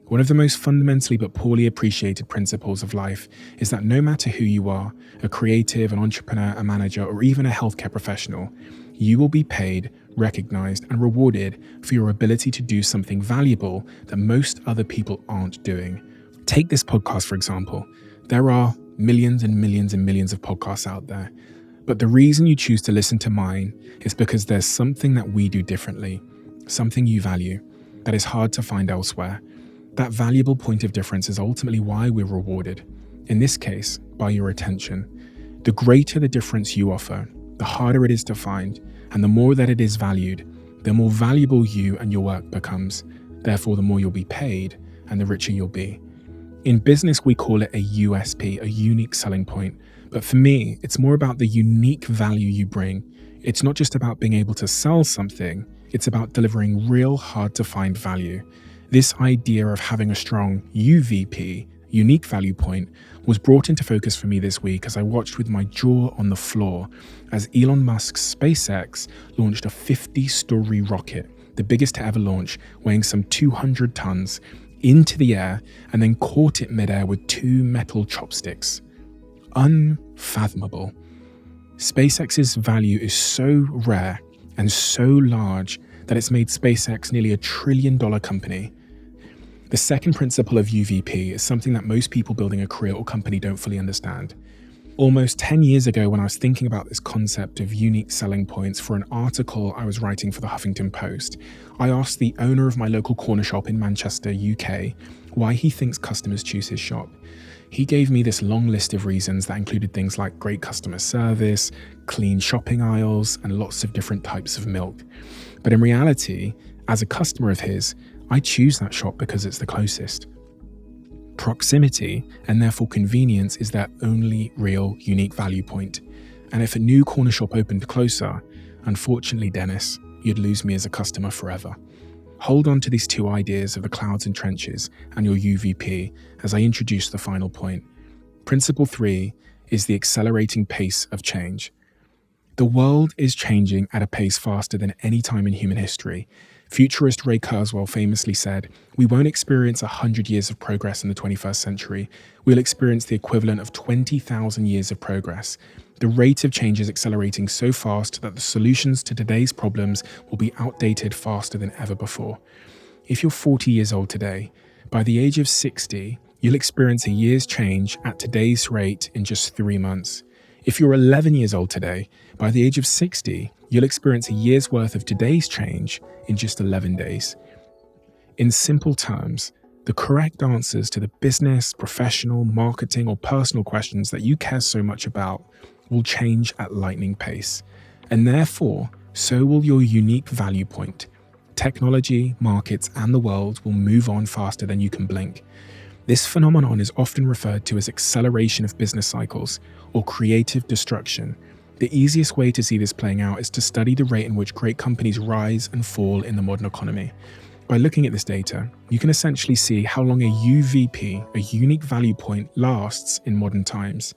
One of the most fundamentally but poorly appreciated principles of life is that no matter who you are, a creative, an entrepreneur, a manager, or even a healthcare professional, you will be paid, recognized, and rewarded for your ability to do something valuable that most other people aren't doing. Take this podcast, for example. There are millions and millions and millions of podcasts out there. But the reason you choose to listen to mine is because there's something that we do differently, something you value, that is hard to find elsewhere. That valuable point of difference is ultimately why we're rewarded, in this case, by your attention. The greater the difference you offer, the harder it is to find, and the more that it is valued, the more valuable you and your work becomes. Therefore, the more you'll be paid and the richer you'll be. In business, we call it a USP, a unique selling point. But for me, it's more about the unique value you bring. It's not just about being able to sell something, it's about delivering real hard-to-find value. This idea of having a strong UVP, unique value point, was brought into focus for me this week as I watched with my jaw on the floor as Elon Musk's SpaceX launched a 50-story rocket, the biggest to ever launch, weighing some 200 tons, into the air and then caught it midair with 2 metal chopsticks. Unfathomable. SpaceX's value is so rare and so large that it's made SpaceX nearly $1 trillion company. The second principle of UVP is something that most people building a career or company don't fully understand. Almost 10 years ago, when I was thinking about this concept of unique selling points for an article I was writing for the Huffington Post, I asked the owner of my local corner shop in Manchester, UK, why he thinks customers choose his shop. He gave me this long list of reasons that included things like great customer service, clean shopping aisles, and lots of different types of milk. But in reality, as a customer of his, I choose that shop because it's the closest. Proximity, and therefore convenience, is their only real unique value point. And if a new corner shop opened closer, unfortunately, Dennis, you'd lose me as a customer forever. Hold on to these 2 ideas of the clouds and trenches and your UVP as I introduce the final point. Principle 3 is the accelerating pace of change. The world is changing at a pace faster than any time in human history. Futurist Ray Kurzweil famously said, "We won't experience 100 years of progress in the 21st century. We'll experience the equivalent of 20,000 years of progress." The rate of change is accelerating so fast that the solutions to today's problems will be outdated faster than ever before. If you're 40 years old today, by the age of 60, you'll experience a year's change at today's rate in just 3 months. If you're 11 years old today, by the age of 60, you'll experience a year's worth of today's change in just 11 days. In simple terms, the correct answers to the business, professional, marketing, or personal questions that you care so much about will change at lightning pace. And therefore, so will your unique value point. Technology, markets, and the world will move on faster than you can blink. This phenomenon is often referred to as acceleration of business cycles or creative destruction. The easiest way to see this playing out is to study the rate in which great companies rise and fall in the modern economy. By looking at this data, you can essentially see how long a UVP, a unique value point, lasts in modern times.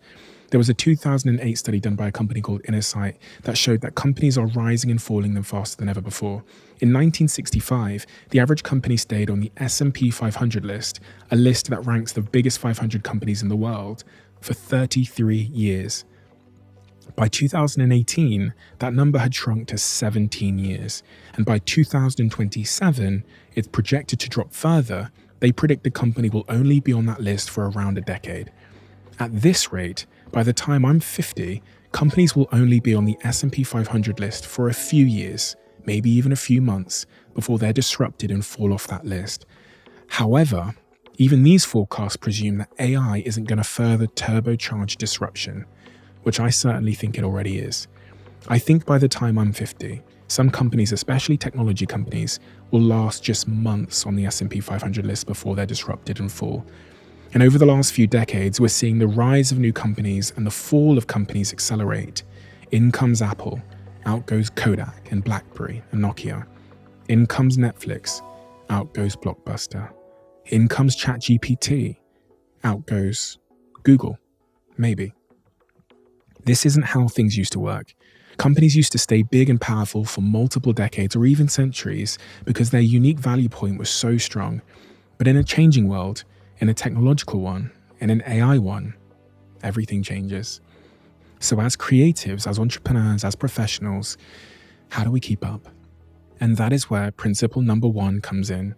There was a 2008 study done by a company called Insight that showed that companies are rising and falling them faster than ever before. In 1965, the average company stayed on the S&P 500 list, a list that ranks the biggest 500 companies in the world, for 33 years. By 2018, that number had shrunk to 17 years, and by 2027, it's projected to drop further. They predict the company will only be on that list for around a decade. At this rate, by the time I'm 50, companies will only be on the S&P 500 list for a few years, maybe even a few months, before they're disrupted and fall off that list. However, even these forecasts presume that AI isn't going to further turbocharge disruption, which I certainly think it already is. I think by the time I'm 50, Some companies, especially technology companies, will last just months on the S&P 500 list before they're disrupted and fall. And over the last few decades, we're seeing the rise of new companies and the fall of companies accelerate. In comes Apple, out goes Kodak and BlackBerry and Nokia. In comes Netflix, out goes Blockbuster. In comes ChatGPT, out goes Google, maybe. This isn't how things used to work. Companies used to stay big and powerful for multiple decades or even centuries because their unique value point was so strong. But in a changing world, in a technological one, in an AI one, everything changes. So as creatives, as entrepreneurs, as professionals, how do we keep up? And that is where principle number 1 comes in.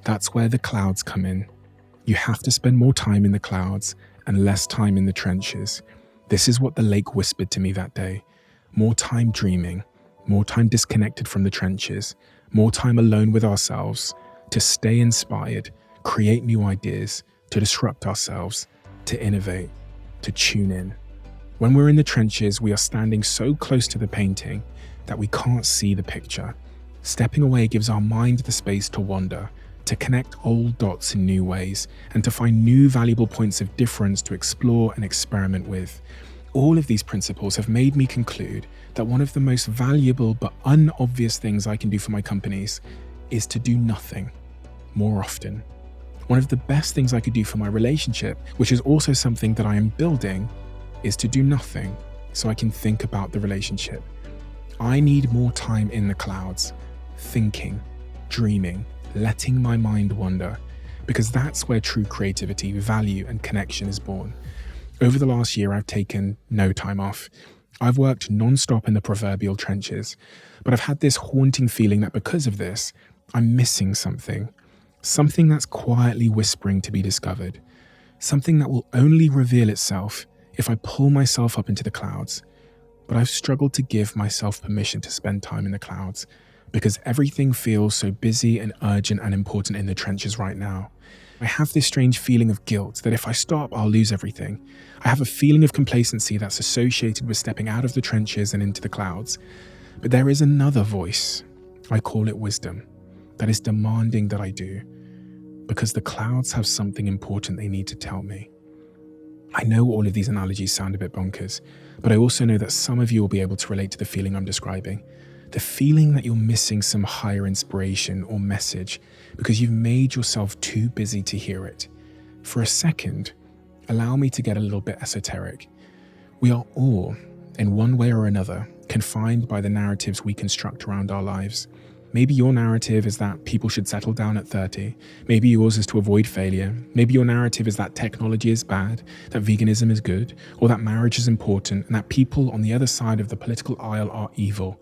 That's where the clouds come in. You have to spend more time in the clouds and less time in the trenches. This is what the lake whispered to me that day. More time dreaming, more time disconnected from the trenches, more time alone with ourselves, to stay inspired, create new ideas, to disrupt ourselves, to innovate, to tune in. When we're in the trenches, we are standing so close to the painting that we can't see the picture. Stepping away gives our mind the space to wander, to connect old dots in new ways, and to find new valuable points of difference to explore and experiment with. All of these principles have made me conclude that one of the most valuable but unobvious things I can do for my companies is to do nothing more often. One of the best things I could do for my relationship, which is also something that I am building, is to do nothing so I can think about the relationship. I need more time in the clouds, thinking, dreaming, letting my mind wander, because that's where true creativity, value, and connection is born. Over the last year, I've taken no time off. I've worked non-stop in the proverbial trenches, but I've had this haunting feeling that because of this, I'm missing something that's quietly whispering to be discovered, something that will only reveal itself if I pull myself up into the clouds. But I've struggled to give myself permission to spend time in the clouds because everything feels so busy and urgent and important in the trenches right now. I have this strange feeling of guilt that if I stop, I'll lose everything. I have a feeling of complacency that's associated with stepping out of the trenches and into the clouds. But there is another voice, I call it wisdom, that is demanding that I do, because the clouds have something important they need to tell me. I know all of these analogies sound a bit bonkers, but I also know that some of you will be able to relate to the feeling I'm describing. The feeling that you're missing some higher inspiration or message because you've made yourself too busy to hear it. For a second, allow me to get a little bit esoteric. We are all, in one way or another, confined by the narratives we construct around our lives. Maybe your narrative is that people should settle down at 30. Maybe yours is to avoid failure. Maybe your narrative is that technology is bad, that veganism is good, or that marriage is important, and that people on the other side of the political aisle are evil.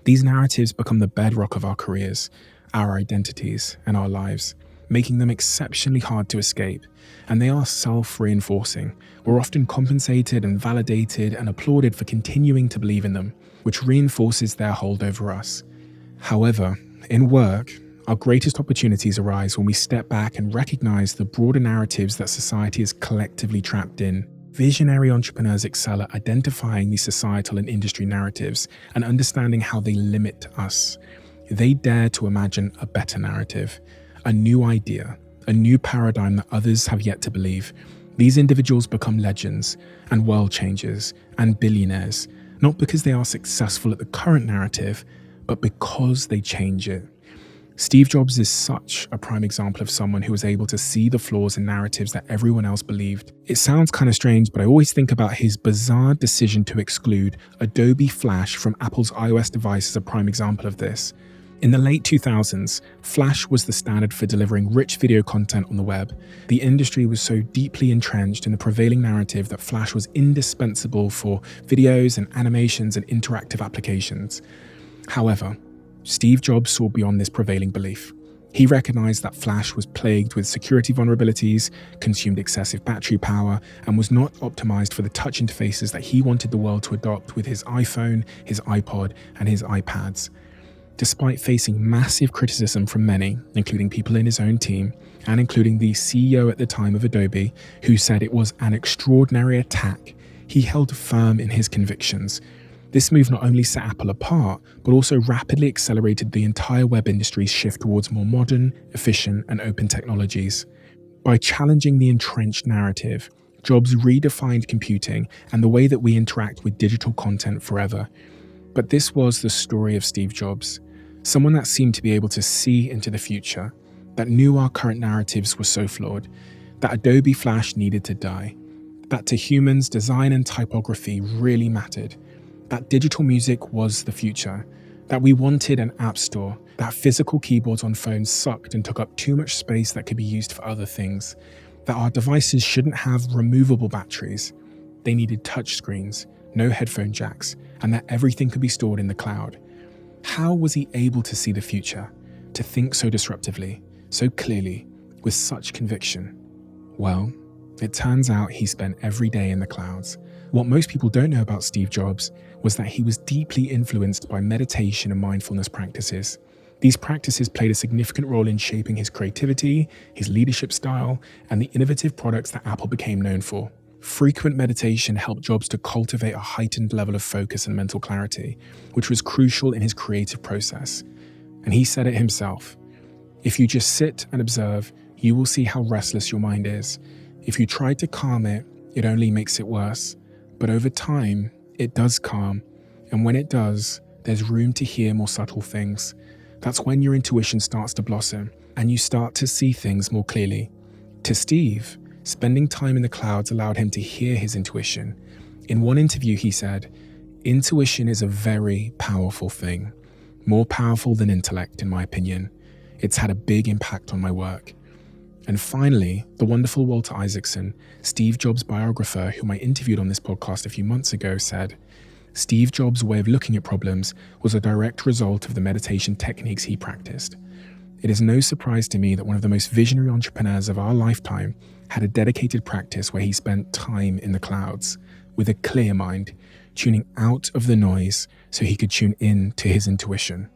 These narratives become the bedrock of our careers, our identities, and our lives, making them exceptionally hard to escape. And they are self-reinforcing. We're often compensated and validated and applauded for continuing to believe in them, which reinforces their hold over us. However, in work, our greatest opportunities arise when we step back and recognize the broader narratives that society is collectively trapped in. Visionary entrepreneurs excel at identifying these societal and industry narratives and understanding how they limit us. They dare to imagine a better narrative, a new idea, a new paradigm that others have yet to believe. These individuals become legends and world changers and billionaires, not because they are successful at the current narrative, but because they change it. Steve Jobs is such a prime example of someone who was able to see the flaws in narratives that everyone else believed. It sounds kind of strange, but I always think about his bizarre decision to exclude Adobe Flash from Apple's iOS device as a prime example of this. In the late 2000s, Flash was the standard for delivering rich video content on the web. The industry was so deeply entrenched in the prevailing narrative that Flash was indispensable for videos and animations and interactive applications. However, Steve Jobs saw beyond this prevailing belief. He recognized that Flash was plagued with security vulnerabilities, consumed excessive battery power, and was not optimized for the touch interfaces that he wanted the world to adopt with his iPhone, his iPod, and his iPads. Despite facing massive criticism from many, including people in his own team, and including the CEO at the time of Adobe, who said it was an extraordinary attack, he held firm in his convictions. This move not only set Apple apart, but also rapidly accelerated the entire web industry's shift towards more modern, efficient, and open technologies. By challenging the entrenched narrative, Jobs redefined computing and the way that we interact with digital content forever. But this was the story of Steve Jobs, someone that seemed to be able to see into the future, that knew our current narratives were so flawed, that Adobe Flash needed to die, that to humans design and typography really mattered, that digital music was the future, that we wanted an app store, that physical keyboards on phones sucked and took up too much space that could be used for other things, that our devices shouldn't have removable batteries, they needed touch screens, no headphone jacks, and that everything could be stored in the cloud. How was he able to see the future, to think so disruptively, so clearly, with such conviction? Well, it turns out he spent every day in the clouds. What most people don't know about Steve Jobs was that he was deeply influenced by meditation and mindfulness practices. These practices played a significant role in shaping his creativity, his leadership style, and the innovative products that Apple became known for. Frequent meditation helped Jobs to cultivate a heightened level of focus and mental clarity, which was crucial in his creative process. And he said it himself, "If you just sit and observe, you will see how restless your mind is. If you try to calm it, it only makes it worse. But over time, it does calm. And when it does, there's room to hear more subtle things. That's when your intuition starts to blossom and you start to see things more clearly." To Steve, spending time in the clouds allowed him to hear his intuition. In one interview, he said, "Intuition is a very powerful thing, more powerful than intellect, in my opinion. It's had a big impact on my work." And finally, the wonderful Walter Isaacson, Steve Jobs' biographer, whom I interviewed on this podcast a few months ago, said, "Steve Jobs' way of looking at problems was a direct result of the meditation techniques he practiced. It is no surprise to me that one of the most visionary entrepreneurs of our lifetime had a dedicated practice where he spent time in the clouds, with a clear mind, tuning out of the noise so he could tune in to his intuition."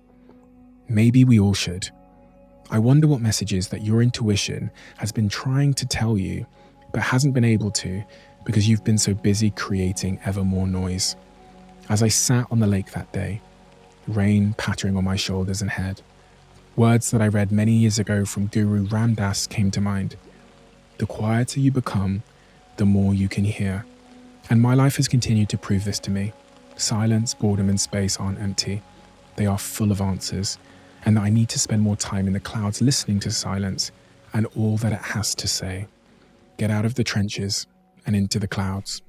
Maybe we all should. I wonder what messages that your intuition has been trying to tell you, but hasn't been able to because you've been so busy creating ever more noise. As I sat on the lake that day, rain pattering on my shoulders and head, words that I read many years ago from Guru Ram Dass came to mind. The quieter you become, the more you can hear. And my life has continued to prove this to me. Silence, boredom, and space aren't empty. They are full of answers, and that I need to spend more time in the clouds listening to silence and all that it has to say. Get out of the trenches and into the clouds.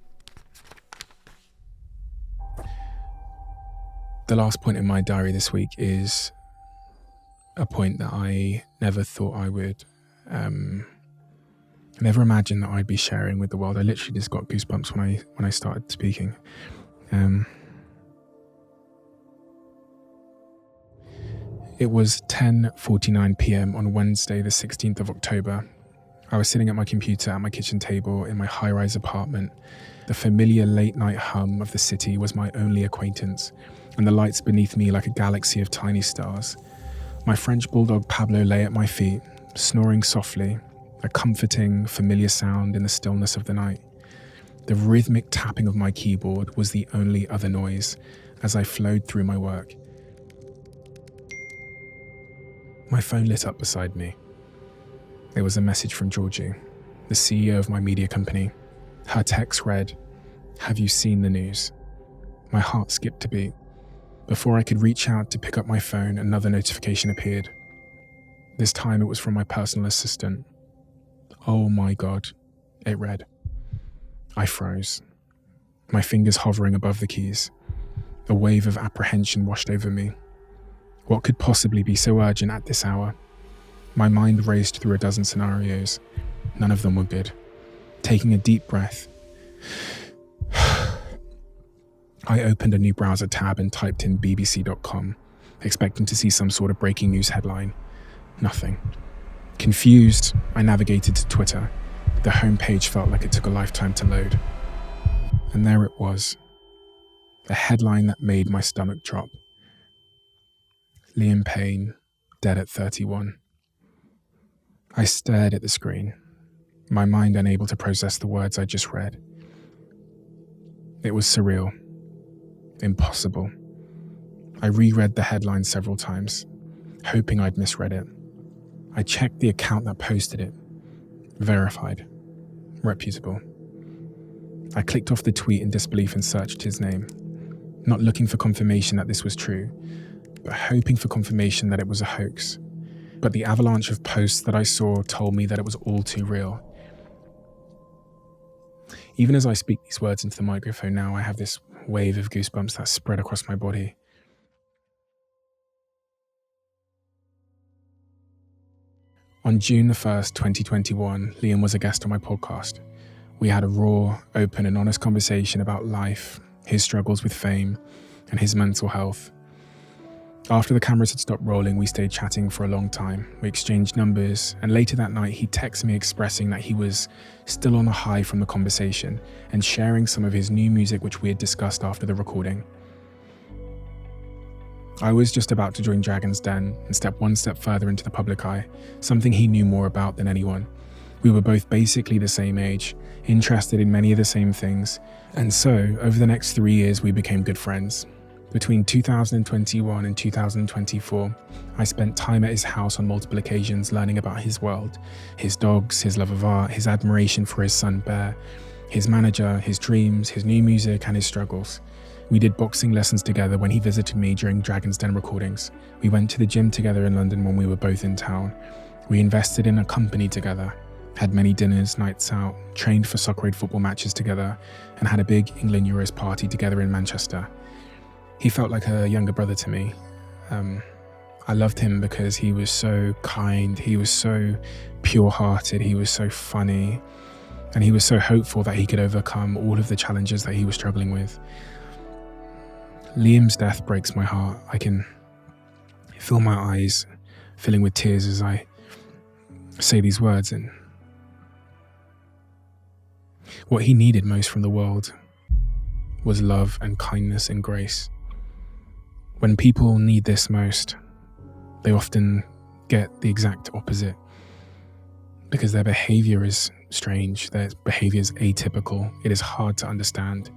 The last point in my diary this week is a point that I never thought I would, never imagined that I'd be sharing with the world. I literally just got goosebumps when I started speaking. It was 10:49 p.m. on Wednesday, the 16th of October. I was sitting at my computer at my kitchen table in my high-rise apartment. The familiar late-night hum of the city was my only acquaintance, and the lights beneath me like a galaxy of tiny stars. My French bulldog Pablo lay at my feet, snoring softly, a comforting, familiar sound in the stillness of the night. The rhythmic tapping of my keyboard was the only other noise as I flowed through my work. My phone lit up beside me. It was a message from Georgie, the CEO of my media company. Her text read, "Have you seen the news?" My heart skipped a beat. Before I could reach out to pick up my phone, another notification appeared. This time it was from my personal assistant. "Oh my God," it read. I froze, my fingers hovering above the keys. A wave of apprehension washed over me. What could possibly be so urgent at this hour? My mind raced through a dozen scenarios. None of them were good. Taking a deep breath, I opened a new browser tab and typed in bbc.com, expecting to see some sort of breaking news headline. Nothing. Confused, I navigated to Twitter. The homepage felt like it took a lifetime to load. And there it was. A headline that made my stomach drop. Liam Payne, dead at 31. I stared at the screen, my mind unable to process the words I just read. It was surreal. Impossible. I reread the headline several times, hoping I'd misread it. I checked the account that posted it. Verified. Reputable. I clicked off the tweet in disbelief and searched his name, not looking for confirmation that this was true, but hoping for confirmation that it was a hoax. But the avalanche of posts that I saw told me that it was all too real. Even as I speak these words into the microphone now, I have this wave of goosebumps that spread across my body. On June the 1st, 2021, Liam was a guest on my podcast. We had a raw, open and honest conversation about life, his struggles with fame, and his mental health. After the cameras had stopped rolling, we stayed chatting for a long time. We exchanged numbers, and later that night he texted me expressing that he was still on a high from the conversation and sharing some of his new music which we had discussed after the recording. I was just about to join Dragon's Den and step one step further into the public eye, something he knew more about than anyone. We were both basically the same age, interested in many of the same things, and so over the next 3 years we became good friends. Between 2021 and 2024, I spent time at his house on multiple occasions learning about his world, his dogs, his love of art, his admiration for his son Bear, his manager, his dreams, his new music and his struggles. We did boxing lessons together when he visited me during Dragon's Den recordings. We went to the gym together in London when we were both in town. We invested in a company together, had many dinners, nights out, trained for soccer aid football matches together, and had a big England Euros party together in Manchester. He felt like a younger brother to me. I loved him because he was so kind, he was so pure-hearted, he was so funny, and he was so hopeful that he could overcome all of the challenges that he was struggling with. Liam's death breaks my heart. I can feel my eyes filling with tears as I say these words. And what he needed most from the world was love and kindness and grace. When people need this most, they often get the exact opposite because their behavior is strange, their behavior is atypical, it is hard to understand.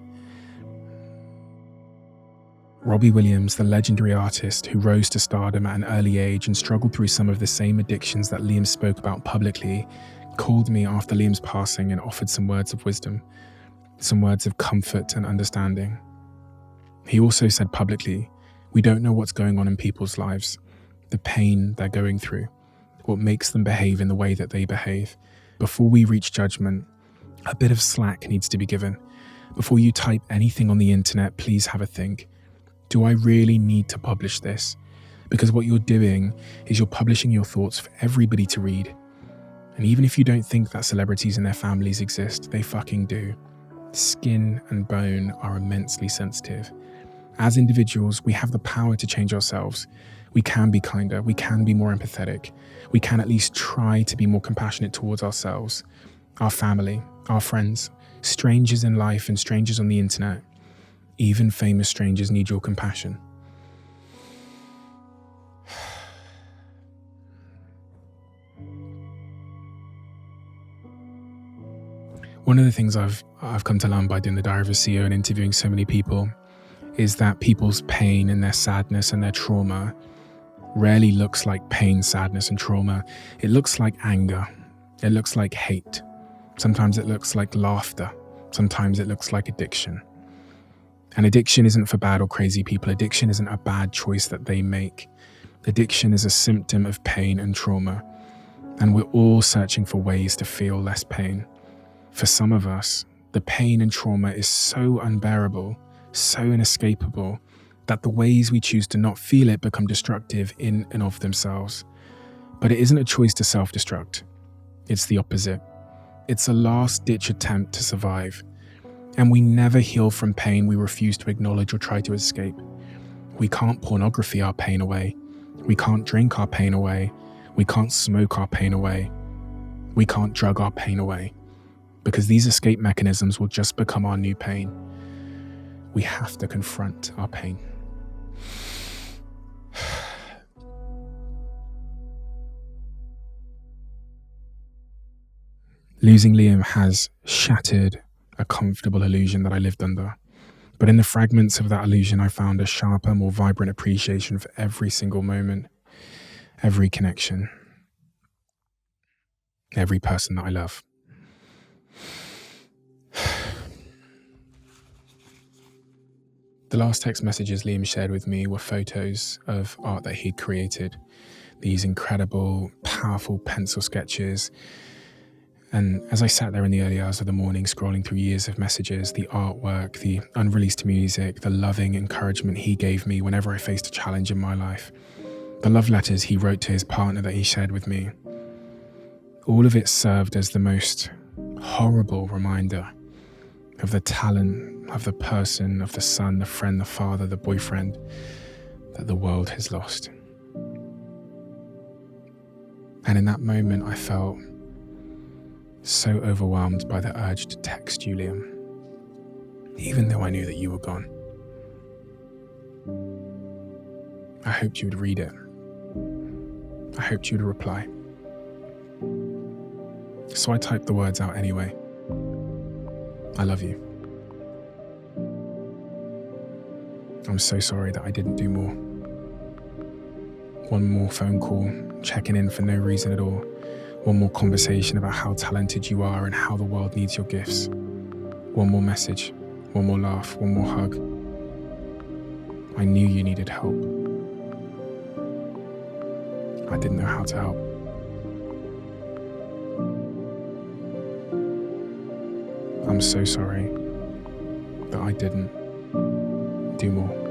Robbie Williams, the legendary artist who rose to stardom at an early age and struggled through some of the same addictions that Liam spoke about publicly, called me after Liam's passing and offered some words of wisdom, some words of comfort and understanding. He also said publicly, we don't know what's going on in people's lives, the pain they're going through, what makes them behave in the way that they behave. Before we reach judgment, a bit of slack needs to be given. Before you type anything on the internet, please have a think. Do I really need to publish this? Because what you're doing is you're publishing your thoughts for everybody to read. And even if you don't think that celebrities and their families exist, they fucking do. Skin and bone are immensely sensitive. As individuals, we have the power to change ourselves. We can be kinder, we can be more empathetic. We can at least try to be more compassionate towards ourselves, our family, our friends, strangers in life and strangers on the internet. Even famous strangers need your compassion. One of the things I've come to learn by doing the Diary of a CEO and interviewing so many people is that people's pain and their sadness and their trauma rarely looks like pain, sadness, and trauma. It looks like anger. It looks like hate. Sometimes it looks like laughter. Sometimes it looks like addiction. And addiction isn't for bad or crazy people. Addiction isn't a bad choice that they make. Addiction is a symptom of pain and trauma. And we're all searching for ways to feel less pain. For some of us, the pain and trauma is so unbearable, so inescapable, that the ways we choose to not feel it become destructive in and of themselves. But it isn't a choice to self-destruct. It's the opposite. It's a last-ditch attempt to survive. And we never heal from pain we refuse to acknowledge or try to escape. We can't pornography our pain away. We can't drink our pain away. We can't smoke our pain away. We can't drug our pain away. Because these escape mechanisms will just become our new pain. We have to confront our pain. Losing Liam has shattered a comfortable illusion that I lived under. But in the fragments of that illusion, I found a sharper, more vibrant appreciation for every single moment, every connection, every person that I love. The last text messages Liam shared with me were photos of art that he'd created, these incredible, powerful pencil sketches. And as I sat there in the early hours of the morning, scrolling through years of messages, the artwork, the unreleased music, the loving encouragement he gave me whenever I faced a challenge in my life, the love letters he wrote to his partner that he shared with me, all of it served as the most horrible reminder of the talent, of the person, of the son, the friend, the father, the boyfriend that the world has lost. And in that moment, I felt so overwhelmed by the urge to text you, Liam, even though I knew that you were gone. I hoped you would read it. I hoped you would reply. So I typed the words out anyway. I love you. I'm so sorry that I didn't do more. One more phone call, checking in for no reason at all. One more conversation about how talented you are and how the world needs your gifts. One more message, one more laugh, one more hug. I knew you needed help. I didn't know how to help. I'm so sorry that I didn't do more.